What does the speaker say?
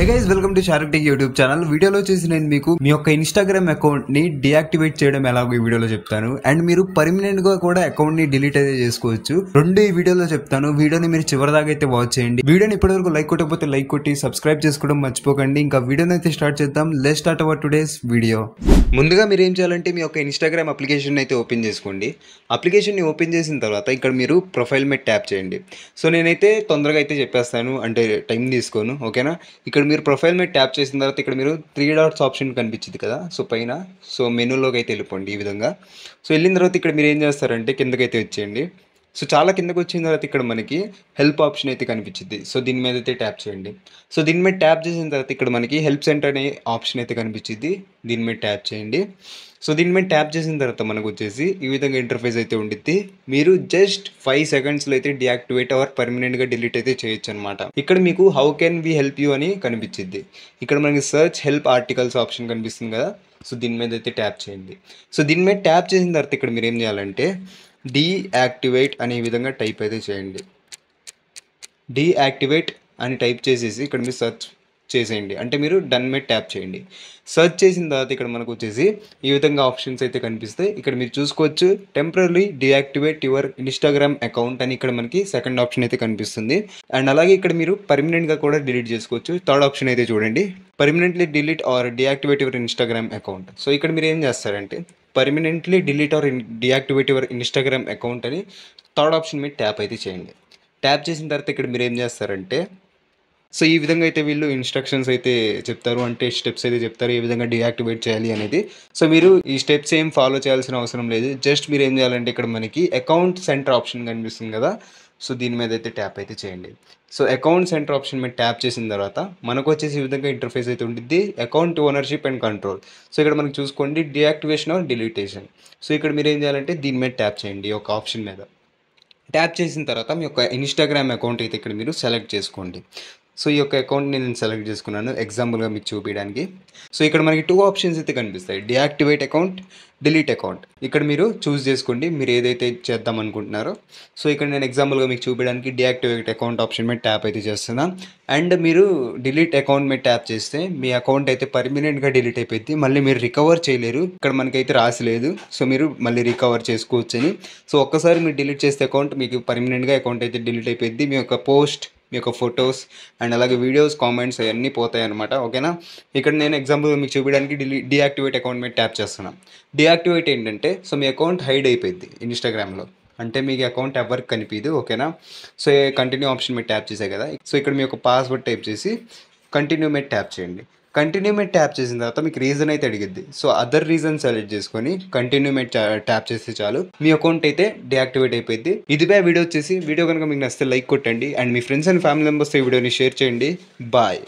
Hey guys welcome to shark tech YouTube channel. వీడియోలో వచ్చేసి నేను మీకు మీ యొక్క ఇన్స్టాగ్రామ్ అకౌంట్ ని డియాక్టివేట్ చేయడం ఎలాగో ఈ వీడియోలో చెప్తాను. అండ్ మీరు పర్మనెంట్ గా కూడా అకౌంట్ ని డిలీట్ అయితే చేసుకోవచ్చు. రెండు ఈ వీడియోలో చెప్తాను. వీడియోని మీరు చివరిదాకా అయితే వాచ్ చేయండి. వీడియోని ఇప్పటివరకు లైక్ కొట్టకపోతే లైక్ కొట్టి సబ్స్క్రైబ్ చేసుకోవడం మర్చిపోకండి. ఇంకా వీడియోని అయితే స్టార్ట్ చేద్దాం. Let's start our today's video. ముందుగా మీరు ఏం చేయాలంటే మీ యొక్క ఇన్స్టాగ్రామ్ అప్లికేషన్ అయితే ఓపెన్ చేసుకోండి. అప్లికేషన్ని ఓపెన్ చేసిన తర్వాత ఇక్కడ మీరు ప్రొఫైల్ మీద ట్యాప్ చేయండి. సో నేనైతే తొందరగా అయితే చెప్పేస్తాను, అంటే టైం తీసుకోను, ఓకేనా. ఇక్కడ మీరు ప్రొఫైల్ మీద ట్యాప్ చేసిన తర్వాత ఇక్కడ మీరు 3 డాట్స్ ఆప్షన్ కనిపించింది కదా, సో పైన సో మెనూలోకి అయితే వెళ్ళిపోండి ఈ విధంగా. సో వెళ్ళిన తర్వాత ఇక్కడ మీరు ఏం చేస్తారంటే కిందకైతే వచ్చేయండి. సో చాలా కిందకు వచ్చిన తర్వాత ఇక్కడ మనకి హెల్ప్ ఆప్షన్ అయితే కనిపించింది. సో దీని మీద అయితే ట్యాప్ చేయండి. సో దీని మీద ట్యాప్ చేసిన తర్వాత ఇక్కడ మనకి హెల్ప్ సెంటర్ అనే ఆప్షన్ అయితే కనిపించింది. దీని మీద ట్యాప్ చేయండి. సో దీని మీద ట్యాప్ చేసిన తర్వాత మనకు వచ్చేసి ఈ విధంగా ఇంటర్ఫేస్ అయితే ఉండిద్ది. మీరు జస్ట్ 5 సెకండ్స్లో అయితే డియాక్టివేట్ ఆర్ పర్మనెంట్గా డిలీట్ అయితే చేయొచ్చు అనమాట. ఇక్కడ మీకు how can we help you అని కనిపించింది. ఇక్కడ మనకి సర్చ్ హెల్ప్ ఆర్టికల్స్ ఆప్షన్ కనిపిస్తుంది కదా, సో దీని మీద అయితే ట్యాప్ చేయండి. సో దీని మీద ట్యాప్ చేసిన తర్వాత ఇక్కడ మీరు ఏం చేయాలంటే డీయాక్టివేట్ అనే విధంగా టైప్ అయితే చేయండి. డీయాక్టివేట్ అని టైప్ చేసేసి ఇక్కడ మీరు సెర్చ్ చేసేయండి, అంటే మీరు డన్ మీద ట్యాప్ చేయండి. సెర్చ్ చేసిన తర్వాత ఇక్కడ మనకు వచ్చేసి ఈ విధంగా ఆప్షన్స్ అయితే కనిపిస్తాయి. ఇక్కడ మీరు చూసుకోవచ్చు temporary deactivate your Instagram account అని ఇక్కడ మనకి సెకండ్ ఆప్షన్ అయితే కనిపిస్తుంది. అండ్ అలాగే ఇక్కడ మీరు పర్మనెంట్గా కూడా డిలీట్ చేసుకోవచ్చు. థర్డ్ ఆప్షన్ అయితే చూడండి, permanently delete or deactivate your Instagram account. So ఇక్కడ మీరు ఏం చేస్తారంటే permanently delete or deactivate your Instagram account అని థర్డ్ ఆప్షన్ మీద ట్యాప్ అయితే చేయండి. ట్యాప్ చేసిన తర్వాత ఇక్కడ మీరు ఏం చేస్తారంటే సో ఈ విధంగా అయితే వీళ్ళు ఇన్స్ట్రక్షన్స్ అయితే చెప్తారు, అంటే స్టెప్స్ అయితే చెప్తారు ఏ విధంగా డీయాక్టివేట్ చేయాలి అనేది. సో మీరు ఈ స్టెప్స్ ఏం ఫాలో చేయాల్సిన అవసరం లేదు. జస్ట్ మీరు ఏం చేయాలంటే ఇక్కడ మనకి అకౌంట్ సెంటర్ ఆప్షన్ కనిపిస్తుంది కదా, సో దీని మీద అయితే ట్యాప్ అయితే చేయండి. సో అకౌంట్ సెంటర్ ఆప్షన్ మీద ట్యాప్ చేసిన తర్వాత మనకు వచ్చేసి ఈ విధంగా ఇంటర్ఫేస్ అయితే ఉంటుంది. Account ownership and control. So ఇక్కడ మనకి చూసుకోండి డియాక్టివేషన్ ఆర్ డిలీటేషన్. సో ఇక్కడ మీరు ఏం చేయాలంటే దీని మీద ట్యాప్ చేయండి ఒక ఆప్షన్ మీద. ట్యాప్ చేసిన తర్వాత మీ యొక్క ఇన్స్టాగ్రామ్ అకౌంట్ అయితే ఇక్కడ మీరు సెలెక్ట్ చేసుకోండి. సో ఈ యొక్క అకౌంట్ని నేను సెలెక్ట్ చేసుకున్నాను ఎగ్జాంపుల్గా మీకు చూపించడానికి. సో ఇక్కడ మనకి 2 ఆప్షన్స్ అయితే కనిపిస్తాయి, డియాక్టివేట్ అకౌంట్, డిలీట్ అకౌంట్. ఇక్కడ మీరు చూస్ చేసుకోండి మీరు ఏదైతే చేద్దాం అనుకుంటున్నారో. సో ఇక్కడ నేను ఎగ్జాంపుల్గా మీకు చూపించడానికి డియాక్టివేట్ అకౌంట్ ఆప్షన్ మీద ట్యాప్ అయితే చేస్తున్నాను. అండ్ మీరు డిలీట్ అకౌంట్ మీద ట్యాప్ చేస్తే మీ అకౌంట్ అయితే పర్మనెంట్గా డిలీట్ అయిపోయింది, మళ్ళీ మీరు రికవర్ చేయలేరు. ఇక్కడ మనకైతే రాసలేదు, సో మీరు మళ్ళీ రికవర్ చేసుకోవచ్చు అని. సో ఒక్కసారి మీరు డిలీట్ చేస్తే అకౌంట్ మీకు పర్మనెంట్గా అకౌంట్ అయితే డిలీట్ అయిపోయింది. మీ యొక్క పోస్ట్, మీ యొక్క ఫొటోస్ అండ్ అలాగే వీడియోస్, కామెంట్స్ అవన్నీ పోతాయి అనమాట, ఓకేనా. ఇక్కడ నేను ఎగ్జాంపుల్ మీకు చూపించడానికి డియాక్టివేట్ అకౌంట్ మీద ట్యాప్ చేస్తున్నాను. డియాక్టివేట్ ఏంటంటే సో మీ అకౌంట్ హైడ్ అయిపోయింది ఇన్స్టాగ్రామ్లో, అంటే మీకు అకౌంట్ ఎవరికి కనిపించదు, ఓకేనా. సో కంటిన్యూ ఆప్షన్ మీద ట్యాప్ చేశాయి కదా, సో ఇక్కడ మీ యొక్క పాస్వర్డ్ టైప్ చేసి కంటిన్యూ మీద ట్యాప్ చేయండి. కంటిన్యూ మీద ట్యాప్ చేసిన తర్వాత మీకు రీజన్ అయితే అడిగిద్ది. సో అదర్ రీజన్ సెలెక్ట్ చేసుకొని కంటిన్యూ మీద ట్యాప్ చేస్తే చాలు మీ అకౌంట్ అయితే డియాక్టివేట్ అయిపోయింది. ఇదిపై వీడియో వచ్చేసి వీడియో కనుక మీకు నచ్చితే లైక్ కొట్టండి and me friends and family మెంబర్స్తో ఈ వీడియోని షేర్ చేయండి. బాయ్.